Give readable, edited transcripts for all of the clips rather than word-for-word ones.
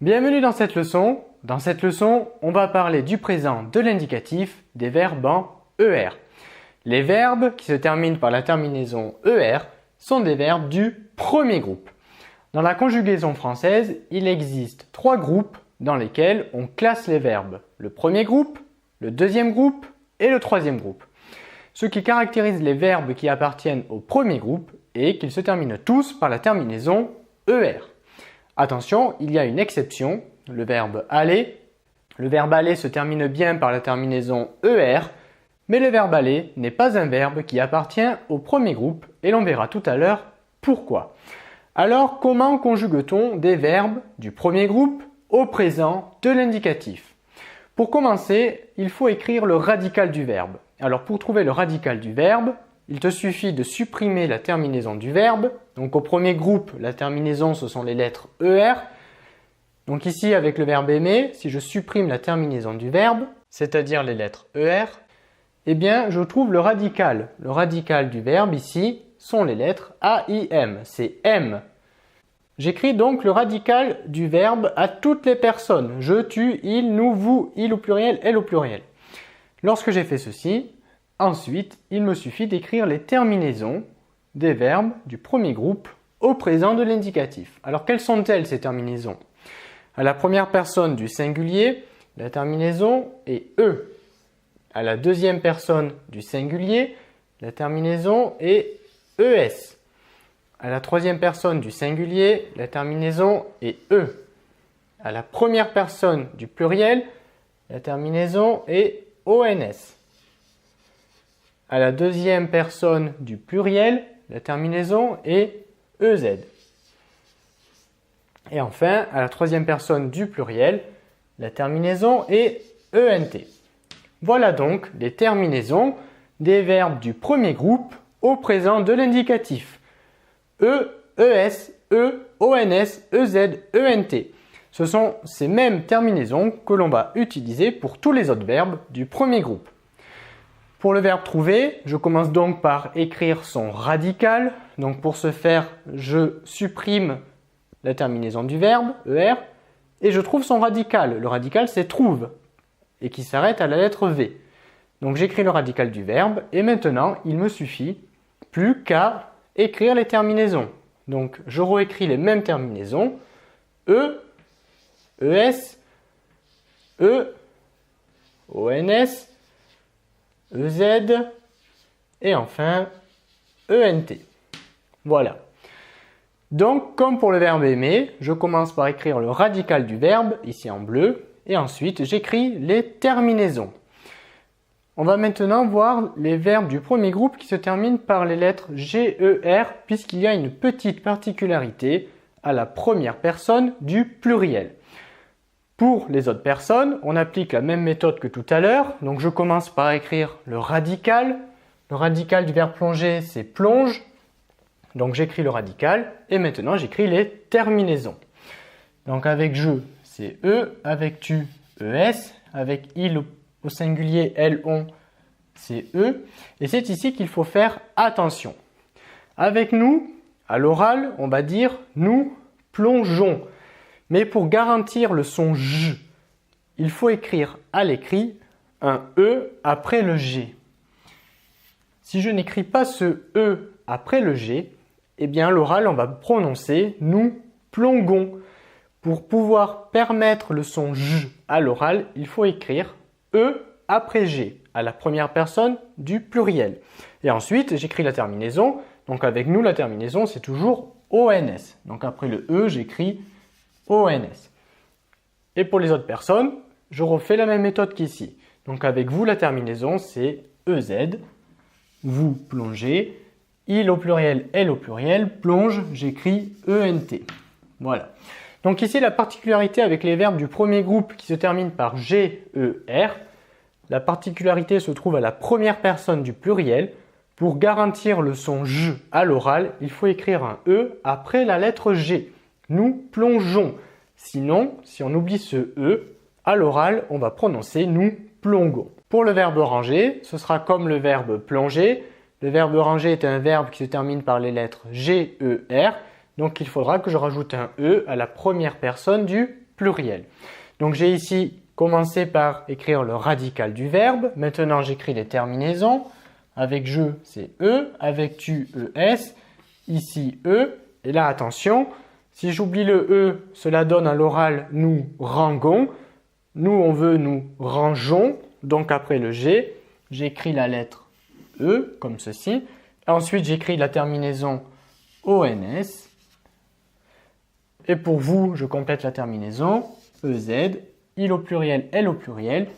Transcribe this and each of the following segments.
Bienvenue dans cette leçon. Dans cette leçon, on va parler du présent de l'indicatif des verbes en ER. Les verbes qui se terminent par la terminaison ER sont des verbes du premier groupe. Dans la conjugaison française, il existe 3 groupes dans lesquels on classe les verbes. Le premier groupe, le deuxième groupe et le troisième groupe. Ce qui caractérise les verbes qui appartiennent au premier groupe est qu'ils se terminent tous par la terminaison ER. Attention, il y a une exception, le verbe aller. Le verbe aller se termine bien par la terminaison ER, mais le verbe aller n'est pas un verbe qui appartient au premier groupe et l'on verra tout à l'heure pourquoi. Alors, comment conjugue-t-on des verbes du premier groupe au présent de l'indicatif? Pour commencer, il faut écrire le radical du verbe. Alors, pour trouver le radical du verbe, il te suffit de supprimer la terminaison du verbe. Donc au premier groupe, la terminaison, ce sont les lettres ER. Donc ici, avec le verbe aimer, si je supprime la terminaison du verbe, c'est-à-dire les lettres ER, eh bien, je trouve le radical. Le radical du verbe ici sont les lettres AIM, c'est M. J'écris donc le radical du verbe à toutes les personnes. Je, tu, il, nous, vous, il au pluriel, elle au pluriel. Lorsque j'ai fait ceci, ensuite, il me suffit d'écrire les terminaisons des verbes du premier groupe au présent de l'indicatif. Alors, quelles sont-elles ces terminaisons? À la première personne du singulier, la terminaison est E. À la deuxième personne du singulier, la terminaison est ES. À la troisième personne du singulier, la terminaison est E. À la première personne du pluriel, la terminaison est ONS. À la deuxième personne du pluriel, la terminaison est EZ. Et enfin, à la troisième personne du pluriel, la terminaison est ENT. Voilà donc les terminaisons des verbes du premier groupe au présent de l'indicatif. E, ES, E, ONS, EZ, ENT. Ce sont ces mêmes terminaisons que l'on va utiliser pour tous les autres verbes du premier groupe. Pour le verbe trouver, je commence donc par écrire son radical. Donc pour ce faire, je supprime la terminaison du verbe, ER, et je trouve son radical. Le radical, c'est trouve, et qui s'arrête à la lettre V. Donc j'écris le radical du verbe, et maintenant, il me suffit plus qu'à écrire les terminaisons. Donc je réécris les mêmes terminaisons, E, ES, E, ONS, EZ et enfin ENT. Voilà. Donc, comme pour le verbe aimer, je commence par écrire le radical du verbe, ici en bleu, et ensuite j'écris les terminaisons. On va maintenant voir les verbes du premier groupe qui se terminent par les lettres G, E, R, puisqu'il y a une petite particularité à la première personne du pluriel. Pour les autres personnes, on applique la même méthode que tout à l'heure. Donc je commence par écrire le radical. Le radical du verbe plonger, c'est plonge. Donc j'écris le radical et maintenant j'écris les terminaisons. Donc avec je, c'est E. Avec tu, ES. Avec il au singulier, elle, on, c'est E. Et c'est ici qu'il faut faire attention. Avec nous, à l'oral, on va dire nous plongeons. Mais pour garantir le son J, il faut écrire à l'écrit un E après le G. Si je n'écris pas ce E après le G, eh bien l'oral, on va prononcer nous plongons. Pour pouvoir permettre le son J à l'oral, il faut écrire E après G, à la première personne du pluriel. Et ensuite, j'écris la terminaison. Donc avec nous, la terminaison, c'est toujours ONS. Donc après le E, j'écris ONS. Et pour les autres personnes, je refais la même méthode qu'ici. Donc avec vous, la terminaison, c'est EZ. Vous plongez. Il au pluriel, elle au pluriel. Plonge, j'écris ENT. Voilà. Donc ici, la particularité avec les verbes du premier groupe qui se terminent par G, E, R. La particularité se trouve à la première personne du pluriel. Pour garantir le son J à l'oral, il faut écrire un E après la lettre G. Nous plongeons. Sinon, si on oublie ce E, à l'oral, on va prononcer nous plongons. Pour le verbe ranger, ce sera comme le verbe plonger. Le verbe ranger est un verbe qui se termine par les lettres G, E, R. Donc il faudra que je rajoute un E à la première personne du pluriel. Donc j'ai ici commencé par écrire le radical du verbe. Maintenant j'écris les terminaisons. Avec je, c'est E. Avec tu, ES. Ici, E. Et là, attention, si j'oublie le E, cela donne à l'oral nous rangons. Nous, on veut nous rangeons. Donc après le G, j'écris la lettre E comme ceci. Ensuite, j'écris la terminaison ONS. Et pour vous, je complète la terminaison EZ, il au pluriel, elle au pluriel,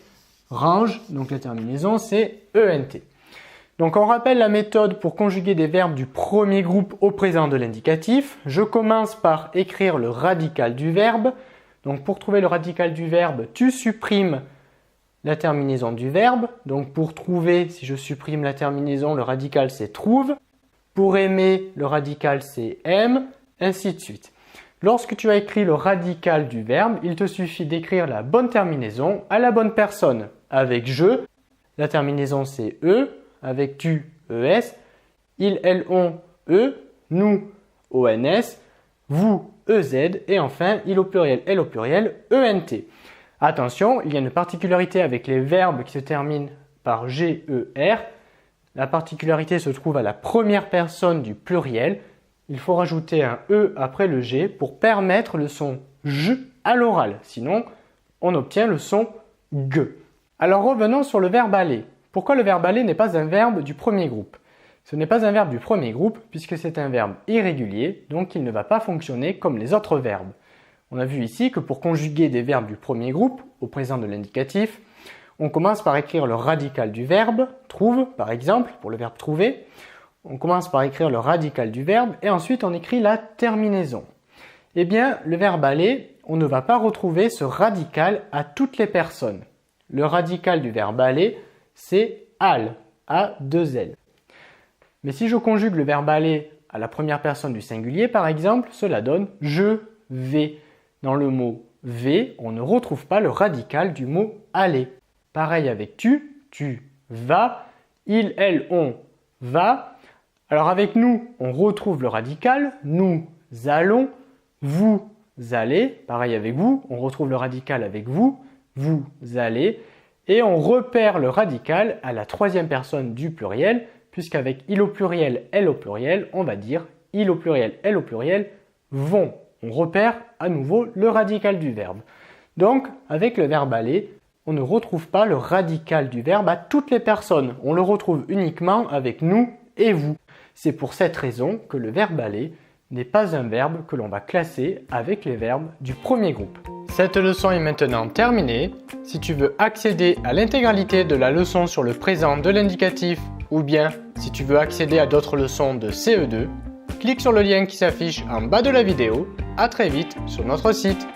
range, donc la terminaison c'est ENT. Donc on rappelle la méthode pour conjuguer des verbes du premier groupe au présent de l'indicatif. Je commence par écrire le radical du verbe. Donc pour trouver le radical du verbe, tu supprimes la terminaison du verbe. Donc pour trouver, si je supprime la terminaison, le radical c'est trouve. Pour aimer, le radical c'est aime, ainsi de suite. Lorsque tu as écrit le radical du verbe, il te suffit d'écrire la bonne terminaison à la bonne personne. Avec je, la terminaison c'est E, avec tu, ES, ils, elles, on, E, nous, ONS, vous, EZ, et enfin, il au pluriel, elle au pluriel, ENT. Attention, il y a une particularité avec les verbes qui se terminent par G, E, R. La particularité se trouve à la première personne du pluriel. Il faut rajouter un E après le G pour permettre le son J à l'oral. Sinon, on obtient le son G. Alors revenons sur le verbe aller. Pourquoi le verbe aller n'est pas un verbe du premier groupe? Ce n'est pas un verbe du premier groupe puisque c'est un verbe irrégulier, donc il ne va pas fonctionner comme les autres verbes. On a vu ici que pour conjuguer des verbes du premier groupe au présent de l'indicatif, on commence par écrire le radical du verbe, trouve par exemple, pour le verbe trouver. On commence par écrire le radical du verbe et ensuite on écrit la terminaison. Eh bien, le verbe aller, on ne va pas retrouver ce radical à toutes les personnes. Le radical du verbe aller, c'est al, A2L. Mais si je conjugue le verbe aller à la première personne du singulier, par exemple, cela donne je vais. Dans le mot vais, on ne retrouve pas le radical du mot aller. Pareil avec tu vas, il, elle, on va. Alors avec nous, on retrouve le radical, nous allons, vous allez. Pareil avec vous, on retrouve le radical avec vous allez. Et on repère le radical à la troisième personne du pluriel, puisqu'avec il au pluriel, elle au pluriel, on va dire il au pluriel, elle au pluriel, vont. On repère à nouveau le radical du verbe. Donc, avec le verbe aller, on ne retrouve pas le radical du verbe à toutes les personnes. On le retrouve uniquement avec nous et vous. C'est pour cette raison que le verbe aller n'est pas un verbe que l'on va classer avec les verbes du premier groupe. Cette leçon est maintenant terminée. Si tu veux accéder à l'intégralité de la leçon sur le présent de l'indicatif ou bien si tu veux accéder à d'autres leçons de CE2, clique sur le lien qui s'affiche en bas de la vidéo. À très vite sur notre site.